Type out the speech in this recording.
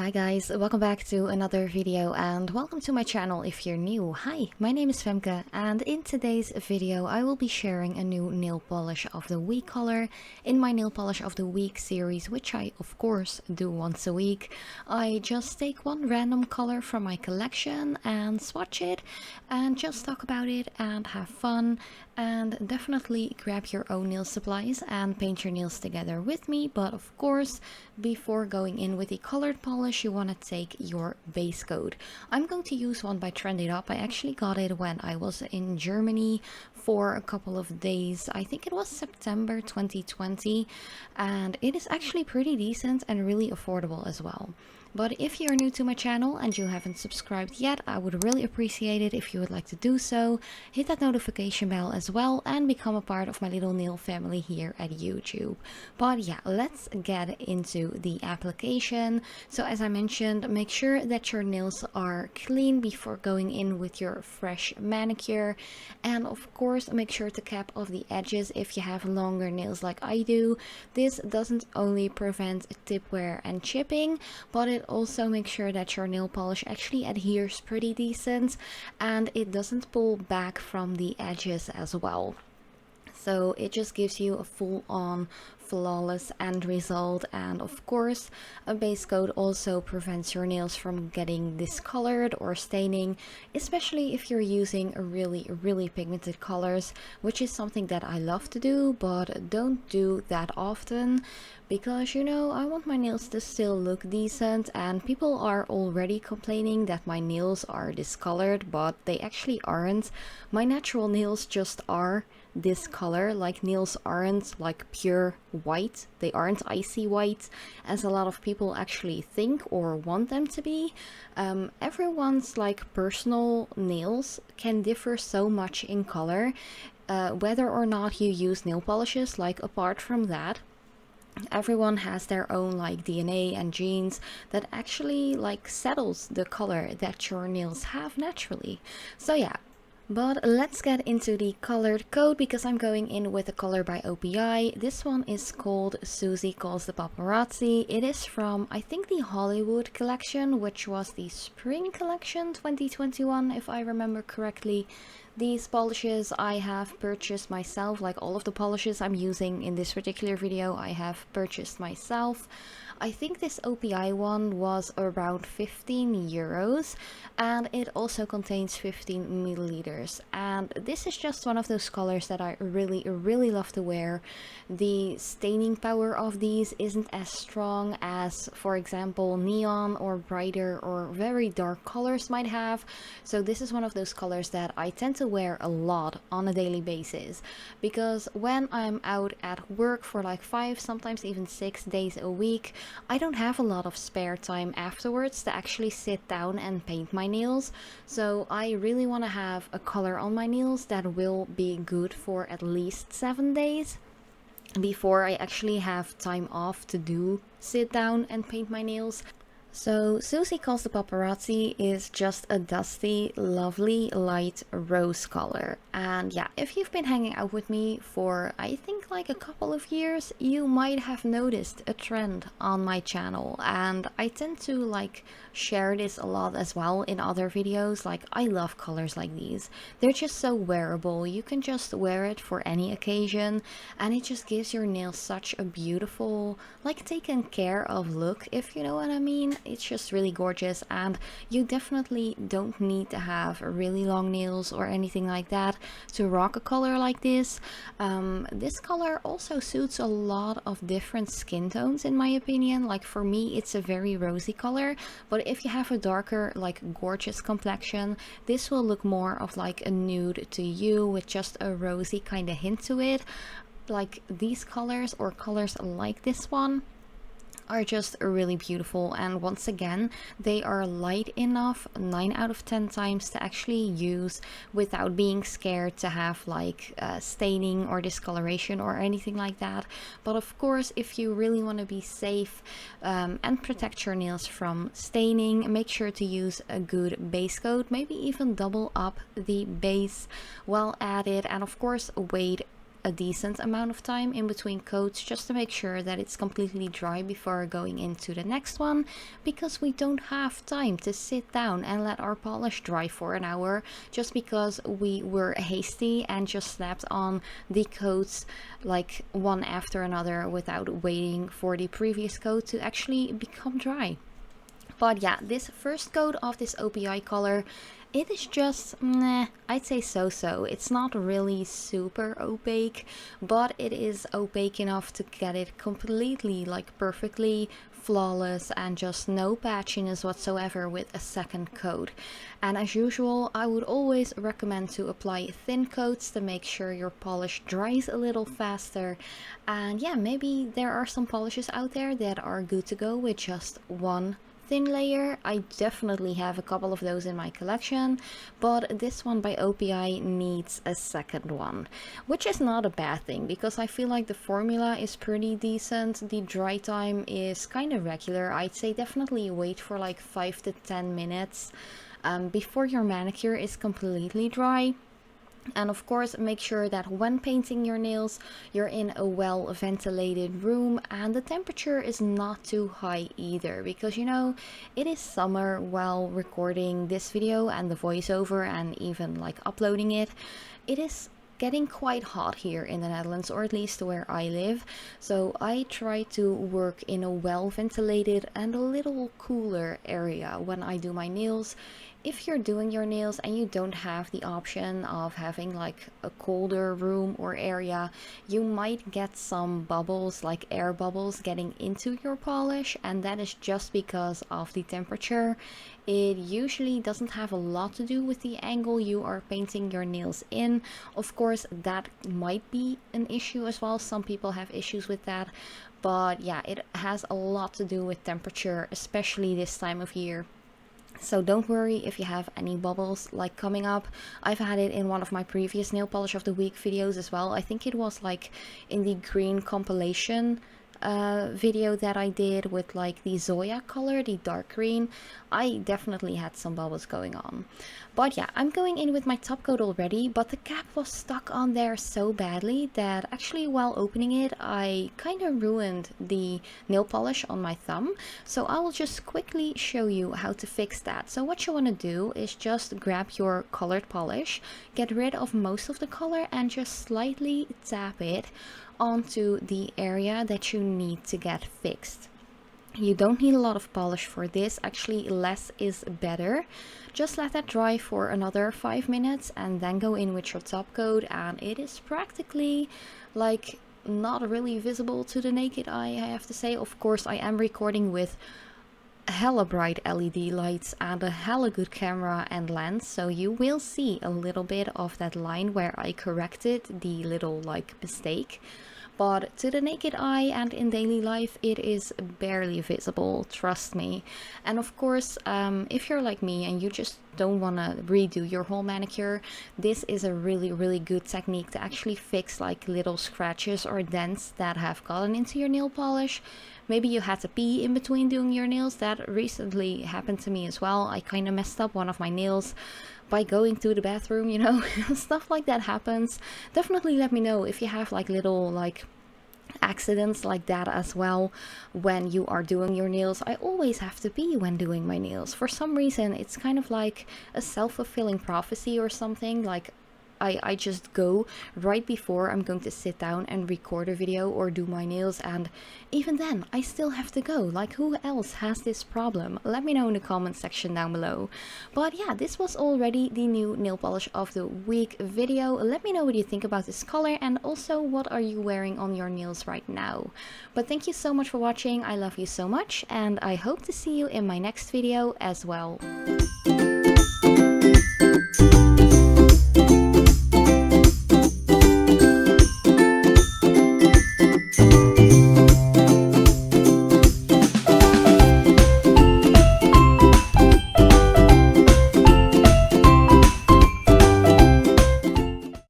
Hi guys, welcome back to another video and welcome to my channel if you're new. Hi, my name is Femke and in today's video I will be sharing a new nail polish of the week color in my nail polish of the week series, which I of course do once a week. I just take one random color from my collection and swatch it and just talk about it and have fun, and definitely grab your own nail supplies and paint your nails together with me. But of course, before going in with the colored polish, you want to take your base coat. I'm going to use one by Trend It Up. I actually got it when I was in Germany for a couple of days. I think it was September 2020, and it is actually pretty decent and really affordable as well. But if you're new to my channel and you haven't subscribed yet, I would really appreciate it if you would like to do so. Hit that notification bell as well and become a part of my little nail family here at YouTube. But yeah, let's get into the application. So as I mentioned, make sure that your nails are clean before going in with your fresh manicure. And of course, make sure to cap off the edges if you have longer nails like I do. This doesn't only prevent tip wear and chipping, but it also makes sure that your nail polish actually adheres pretty decent and it doesn't pull back from the edges as well. So it just gives you a full-on flawless end result. And of course, a base coat also prevents your nails from getting discolored or staining, especially if you're using really pigmented colors, which is something that I love to do but don't do that often, because you know, I want my nails to still look decent, and people are already complaining that my nails are discolored, but they actually aren't. My natural nails just are this color. Like, nails aren't like pure white, they aren't icy white as a lot of people actually think or want them to be. Everyone's like personal nails can differ so much in color, whether or not you use nail polishes. Like, apart from that, everyone has their own like DNA and genes that actually like settles the color that your nails have naturally. So yeah, but let's get into the colored coat, because I'm going in with a color by OPI. This one is called Suzi Calls The Paparazzi. It is from, I think, the Hollywood collection, which was the spring collection 2021 if I remember correctly. These polishes I have purchased myself. Like, all of the polishes I'm using in this particular video I have purchased myself. I think this OPI one was around 15 euros, and it also contains 15 milliliters. And this is just one of those colors that I really love to wear. The staining power of these isn't as strong as, for example, neon or brighter or very dark colors might have. So this is one of those colors that I tend to wear a lot on a daily basis, because when I'm out at work for like 5, sometimes even 6 days a week, I don't have a lot of spare time afterwards to actually sit down and paint my nails. So I really want to have a color on my nails that will be good for at least 7 days before I actually have time off to sit down and paint my nails. So Suzi Calls The Paparazzi is just a dusty, lovely, light rose color. And yeah, if you've been hanging out with me for, I think, like a couple of years, you might have noticed a trend on my channel. And I tend to like share this a lot as well in other videos. Like, I love colors like these. They're just so wearable. You can just wear it for any occasion, and it just gives your nails such a beautiful, like, taken care of look, if you know what I mean. It's just really gorgeous, and you definitely don't need to have really long nails or anything like that to rock a color like this. This color also suits a lot of different skin tones, in my opinion. Like, for me, it's a very rosy color, but if you have a darker, like, gorgeous complexion, this will look more of like a nude to you with just a rosy kind of hint to it. Like, these colors or colors like this one are just really beautiful, and once again, they are light enough 9 out of 10 times to actually use without being scared to have like staining or discoloration or anything like that. But of course, if you really want to be safe and protect your nails from staining, make sure to use a good base coat, maybe even double up the base while at it, and of course wait a decent amount of time in between coats just to make sure that it's completely dry before going into the next one, because we don't have time to sit down and let our polish dry for an hour just because we were hasty and just slapped on the coats like one after another without waiting for the previous coat to actually become dry. But yeah, this first coat of this OPI color, it is just, meh, I'd say so-so. It's not really super opaque, but it is opaque enough to get it completely, like perfectly flawless and just no patchiness whatsoever with a second coat. And as usual, I would always recommend to apply thin coats to make sure your polish dries a little faster. And yeah, maybe there are some polishes out there that are good to go with just one thin layer. I definitely have a couple of those in my collection, but this one by OPI needs a second one, which is not a bad thing because I feel like the formula is pretty decent. The dry time is kind of regular. I'd say definitely wait for like 5 to 10 minutes before your manicure is completely dry. And of course, make sure that when painting your nails, you're in a well ventilated room and the temperature is not too high either, because you know, it is summer while recording this video and the voiceover and even like uploading it. It is getting quite hot here in the Netherlands, or at least where I live. So I try to work in a well ventilated and a little cooler area when I do my nails. If you're doing your nails and you don't have the option of having like a colder room or area, you might get some bubbles, like air bubbles, getting into your polish, and that is just because of the temperature. It usually doesn't have a lot to do with the angle you are painting your nails in. Of course, that might be an issue as well. Some people have issues with that. But yeah, it has a lot to do with temperature, especially this time of year. So don't worry if you have any bubbles like coming up. I've had it in one of my previous nail polish of the week videos as well. I think it was like in the green compilation video that I did with like the Zoya color, the dark green. I definitely had some bubbles going on. But yeah, I'm going in with my top coat already, but the cap was stuck on there so badly that actually while opening it, I kind of ruined the nail polish on my thumb. So I will just quickly show you how to fix that. So what you want to do is just grab your colored polish, get rid of most of the color and just slightly tap it onto the area that you need to get fixed. You don't need a lot of polish for this, actually less is better. Just let that dry for another 5 minutes and then go in with your top coat, and it is practically like not really visible to the naked eye, I have to say. Of course, I am recording with hella bright LED lights and a hella good camera and lens, so you will see a little bit of that line where I corrected the little like mistake. But to the naked eye and in daily life, it is barely visible, trust me. And of course, if you're like me and you just don't want to redo your whole manicure, this is a really good technique to actually fix like little scratches or dents that have gotten into your nail polish. Maybe you had to pee in between doing your nails. That recently happened to me as well. I kind of messed up one of my nails by going to the bathroom, you know. Stuff like that happens. Definitely let me know if you have like little like accidents like that as well when you are doing your nails. I always have to pee when doing my nails. For some reason, it's kind of like a self-fulfilling prophecy or something. Like I just go right before I'm going to sit down and record a video or do my nails, and even then I still have to go. Like, who else has this problem? Let me know in the comment section down below. But yeah, this was already the new nail polish of the week video. Let me know what you think about this color, and also what are you wearing on your nails right now. But thank you so much for watching. I love you so much, and I hope to see you in my next video as well.